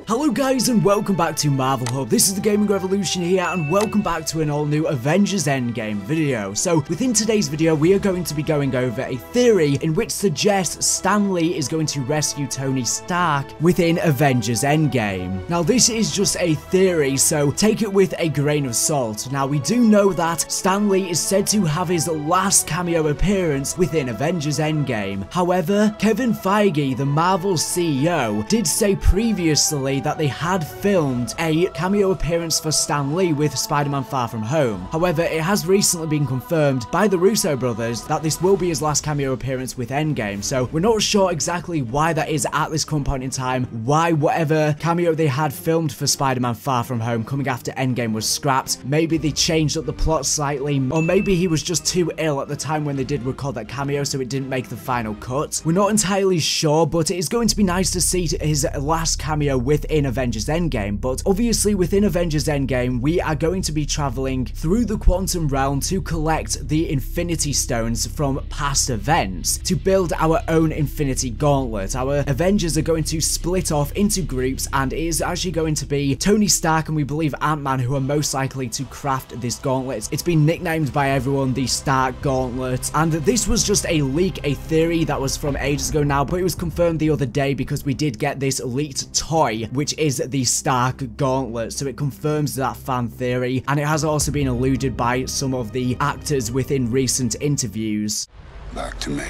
Hello guys and welcome back to Marvel Hub. This is the Gaming Revolution here and welcome back to an all new Avengers Endgame video. So within today's video we are going to be going over a theory in which suggests Stan Lee is going to rescue Tony Stark within Avengers Endgame. Now this is just a theory, so take it with a grain of salt. Now we do know that Stan Lee is said to have his last cameo appearance within Avengers Endgame. However, Kevin Feige, the Marvel CEO, did say previously that they had filmed a cameo appearance for Stan Lee with Spiderman Far From Home. However, it has recently been confirmed by the Russo brothers that this will be his last cameo appearance with Endgame, so we're not sure exactly why that is at this current point in time, why whatever cameo they had filmed for Spider-Man Far From Home coming after Endgame was scrapped. Maybe they changed up the plot slightly, or maybe he was just too ill at the time when they did record that cameo so it didn't make the final cut. We're not entirely sure, but it is going to be nice to see his last cameo within Avengers Endgame. But obviously within Avengers Endgame we are going to be traveling through the quantum realm to collect the Infinity Stones from past events to build our own Infinity Gauntlet. Our Avengers are going to split off into groups and it is actually going to be Tony Stark and we believe Ant-Man who are most likely to craft this gauntlet. It's been nicknamed by everyone the Stark Gauntlet, and this was just a leak, a theory that was from ages ago now, but it was confirmed the other day because we did get this leaked toy which is the Stark Gauntlet, so it confirms that fan theory, and it has also been alluded by some of the actors within recent interviews. Back to me.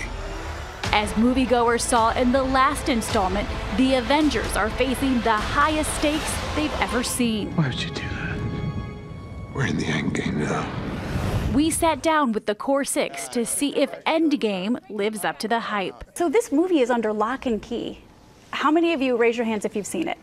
As moviegoers saw in the last installment, the Avengers are facing the highest stakes they've ever seen. Why would you do that? We're in the endgame now. We sat down with the core six to see if Endgame lives up to the hype. So this movie is under lock and key. How many of you, raise your hands if you've seen it?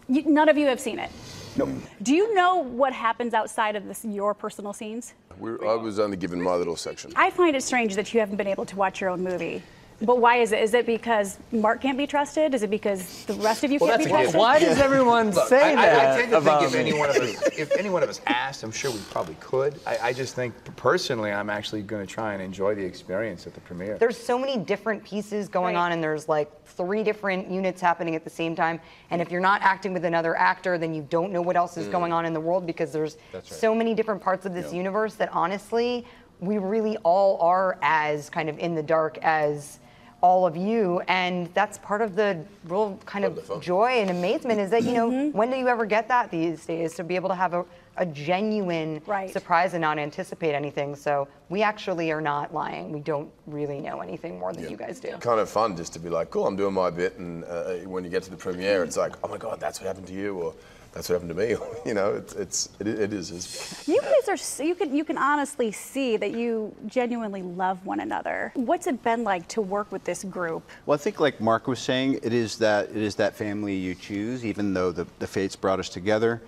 None of you have seen it? Nope. Do you know what happens outside of your personal scenes? I was only given my little section. I find it strange that you haven't been able to watch your own movie. But why is it? Is it because Mark can't be trusted? Is it because the rest of you can't be trusted? Why does everyone say that? I tend to think if any one of us asked, I'm sure we probably could. I just think personally, I'm actually going to try and enjoy the experience at the premiere. There's so many different pieces going on, and there's like 3 different units happening at the same time. And if you're not acting with another actor, then you don't know what else is going on in the world because there's so many different parts of this universe that honestly, we really all are as kind of in the dark as all of you, and that's part of the real kind of joy and amazement is that, you know, when do you ever get that these days, to be able to have a genuine surprise and not anticipate anything. So we actually are not lying. We don't really know anything more than you guys do. Kind of fun just to be like, cool, I'm doing my bit, and when you get to the premiere, it's like, oh my God, that's what happened to you, or that's what happened to me. You know, it is. You guys are, you can honestly see that you genuinely love one another. What's it been like to work with this group? Well, I think like Mark was saying, it is that family you choose, even though the fates brought us together.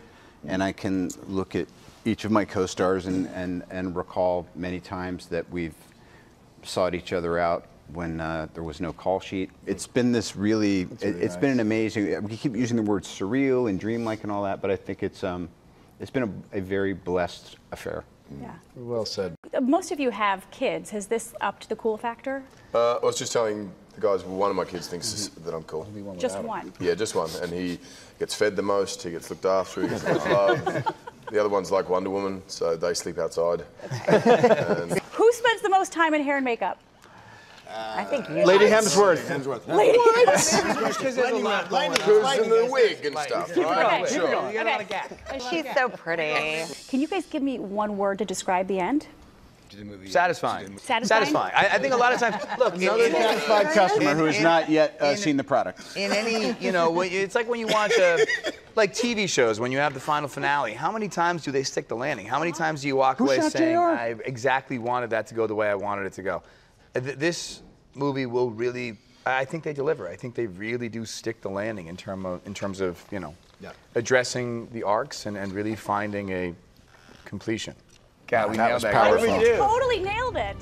And I can look at each of my co-stars and recall many times that we've sought each other out when there was no call sheet. It's been this really, it's been an amazing, we keep using the word surreal and dreamlike and all that, but I think it's been a very blessed affair. Yeah. Well said. Most of you have kids. Has this upped the cool factor? I was just telling the guys, one of my kids thinks that I'm cool. Just one? Yeah, just one. And he gets fed the most, he gets looked after, he gets the most love. The other one's like Wonder Woman, so they sleep outside. Who spends the most time in hair and makeup? I think you. Lady Hemsworth. Lady Who's in the wig and stuff, right? Okay. Sure. She's so pretty. Can you guys give me one word to describe the end? Satisfying. Satisfying? I think a lot of times, look, Another satisfied customer who has not yet seen the product. In any, you know, it's like when you watch like TV shows, when you have the final finale, how many times do they stick the landing? How many times do you walk away saying, I exactly wanted that to go the way I wanted it to go? This movie will really, I think they deliver. I think they really do stick the landing in terms of, you know, addressing the arcs and really finding a completion. God, we nailed that. You totally nailed it.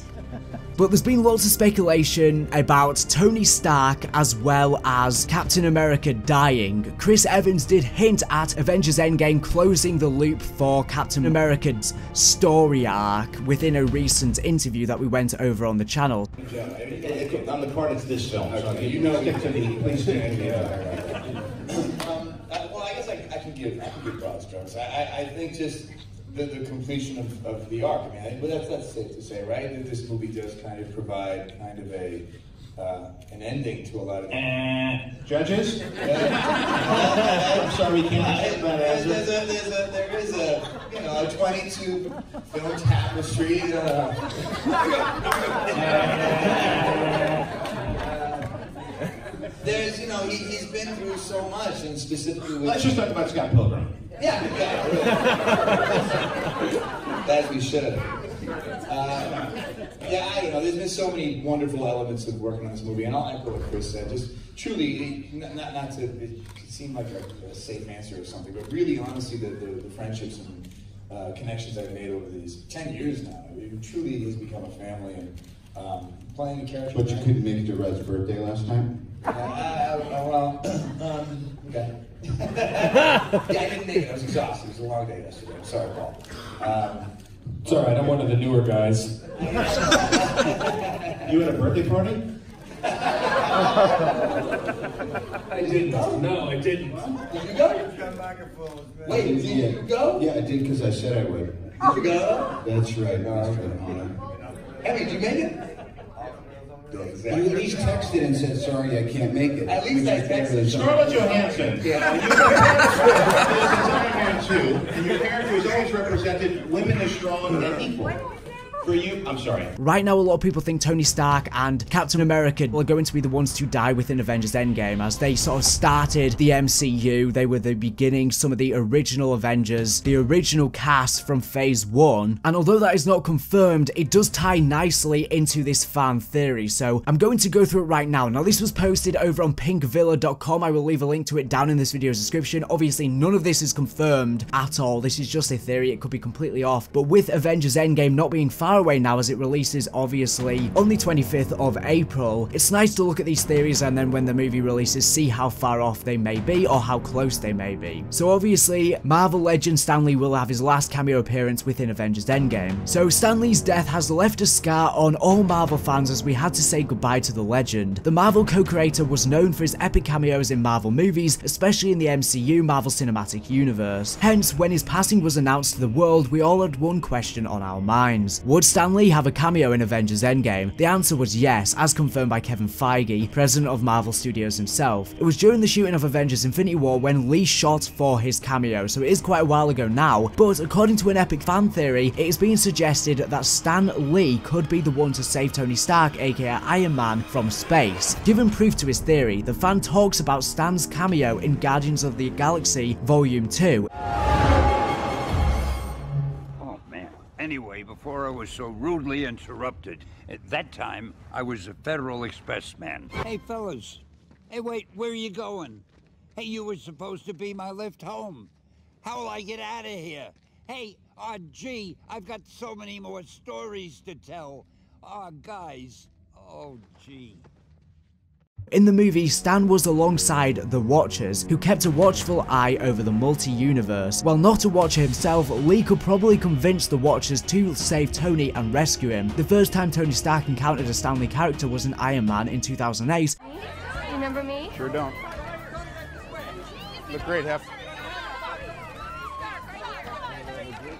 But there's been lots of speculation about Tony Stark as well as Captain America dying. Chris Evans did hint at Avengers Endgame closing the loop for Captain America's story arc within a recent interview that we went over on the channel. I'm the part of this film, so you know, please stand. give broad strokes. I think just the completion of the arc. I mean, but that's safe to say, right? That this movie does kind of provide kind of an ending to a lot of judges. I'm sorry, we can't. There is a 22 film tapestry. There's, he's been through so much, and specifically with... Let's just talk about Scott Pilgrim. Yeah. As we should. I don't know, there's been so many wonderful elements of working on this movie, and I'll echo what Chris said. Just truly, not to it seem like a safe answer or something, but really, honestly, the friendships and connections I've made over these 10 years now, it truly has become a family, and playing a character... But you couldn't make it to Red's birthday last time? Okay. Yeah, I didn't make it. I was exhausted. It was a long day yesterday. I'm sorry, Paul. It's all right. I'm one of the newer guys. You had a birthday party? I didn't. No, I didn't. Did you go? Wait, did you go? Yeah, I did because I said I would. Did you go? That's right. Hey, did you make it? You at least texted and said, sorry, I can't make it. At least I texted. Scarlett Johansson. Yeah. Iron Man 2, and your character has always represented women as strong and equal. For you, I'm sorry. Right now, a lot of people think Tony Stark and Captain America are going to be the ones to die within Avengers Endgame, as they sort of started the MCU. They were the beginning, some of the original Avengers, the original cast from Phase 1. And although that is not confirmed, it does tie nicely into this fan theory. So I'm going to go through it right now. Now, this was posted over on pinkvilla.com. I will leave a link to it down in this video's description. Obviously, none of this is confirmed at all. This is just a theory. It could be completely off. But with Avengers Endgame not being far away now, as it releases obviously on the 25th of April, it's nice to look at these theories and then when the movie releases see how far off they may be or how close they may be. So obviously Marvel legend Stan Lee will have his last cameo appearance within Avengers Endgame. So Stan Lee's death has left a scar on all Marvel fans as we had to say goodbye to the legend. The Marvel co-creator was known for his epic cameos in Marvel movies, especially in the MCU Marvel Cinematic Universe. Hence, when his passing was announced to the world, we all had one question on our minds. Would Stan Lee have a cameo in Avengers Endgame? The answer was yes, as confirmed by Kevin Feige, president of Marvel Studios himself. It was during the shooting of Avengers Infinity War when Lee shot for his cameo, so it is quite a while ago now, but according to an epic fan theory, it is being suggested that Stan Lee could be the one to save Tony Stark, aka Iron Man, from space. Given proof to his theory, the fan talks about Stan's cameo in Guardians of the Galaxy Volume 2. Anyway, before I was so rudely interrupted, at that time, I was a Federal Express man. Hey, fellas. Hey, wait, where are you going? Hey, you were supposed to be my lift home. How will I get out of here? Hey, gee, I've got so many more stories to tell. Guys. Oh, gee. In the movie, Stan was alongside the Watchers, who kept a watchful eye over the multi-universe. While not a Watcher himself, Lee could probably convince the Watchers to save Tony and rescue him. The first time Tony Stark encountered a Stan Lee character was in Iron Man in 2008. Remember me? Sure don't. Look great, Hef.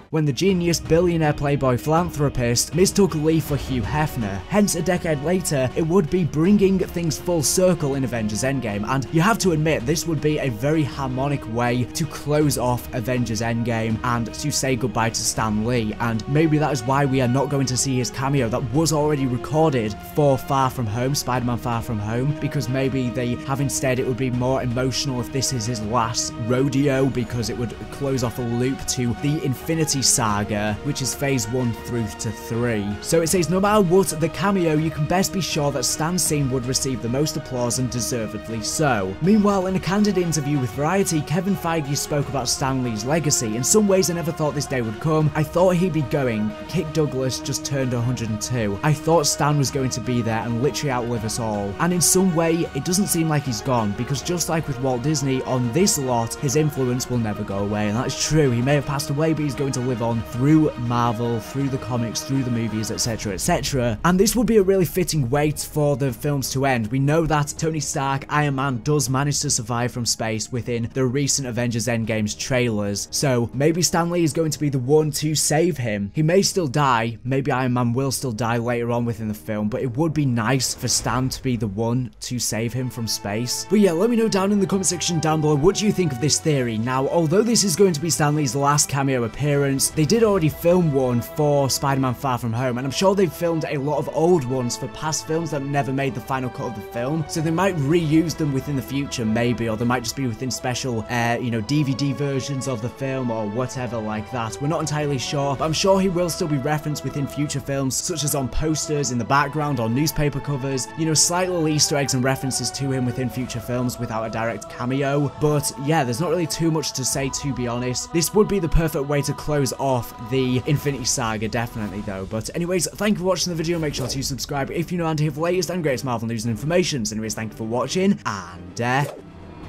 When the genius billionaire playboy philanthropist mistook Lee for Hugh Hefner. Hence, a decade later, it would be bringing things full circle in Avengers Endgame, and you have to admit, this would be a very harmonic way to close off Avengers Endgame and to say goodbye to Stan Lee, and maybe that is why we are not going to see his cameo that was already recorded for Far From Home, Spiderman Far From Home, because maybe they have instead it would be more emotional if this is his last rodeo, because it would close off a loop to the Infinity Saga, which is Phase 1 through to 3. So it says no matter what the cameo, you can best be sure that Stan's scene would receive the most applause, and deservedly so. Meanwhile, in a candid interview with Variety, Kevin Feige spoke about Stan Lee's legacy. In some ways, I never thought this day would come. I thought he'd be going. Kirk Douglas just turned 102. I thought Stan was going to be there and literally outlive us all. And in some way, it doesn't seem like he's gone, because just like with Walt Disney, on this lot, his influence will never go away. And that is true. He may have passed away, but he's going to live on through Marvel, through the comics, through the movies, etc, etc. And this would be a really fitting way for the films to end. We know that Tony Stark, Iron Man, does manage to survive from space within the recent Avengers Endgame's trailers, so maybe Stan Lee is going to be the one to save him. He may still die, maybe Iron Man will still die later on within the film, but it would be nice for Stan to be the one to save him from space. But yeah, let me know down in the comment section down below, what do you think of this theory? Now, although this is going to be Stan Lee's last cameo appearance, they did already film one for Spiderman Far From Home, and I'm sure they've filmed a lot of old ones for past films that never made the final cut of the film, so they might reuse them within the future maybe, or they might just be within special you know, DVD versions of the film or whatever like that. We're not entirely sure, but I'm sure he will still be referenced within future films, such as on posters in the background or newspaper covers, you know, slight little Easter eggs and references to him within future films without a direct cameo. But yeah, there's not really too much to say, to be honest. This would be the perfect way to close off the Infinity Saga, definitely though. But anyways, thank you for watching the video. Make sure to subscribe if you're new and here for the latest and greatest Marvel news and information. So anyways, thank you for watching, and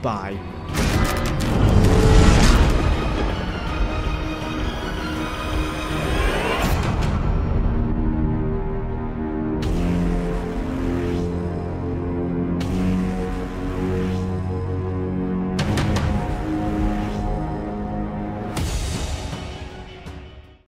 bye.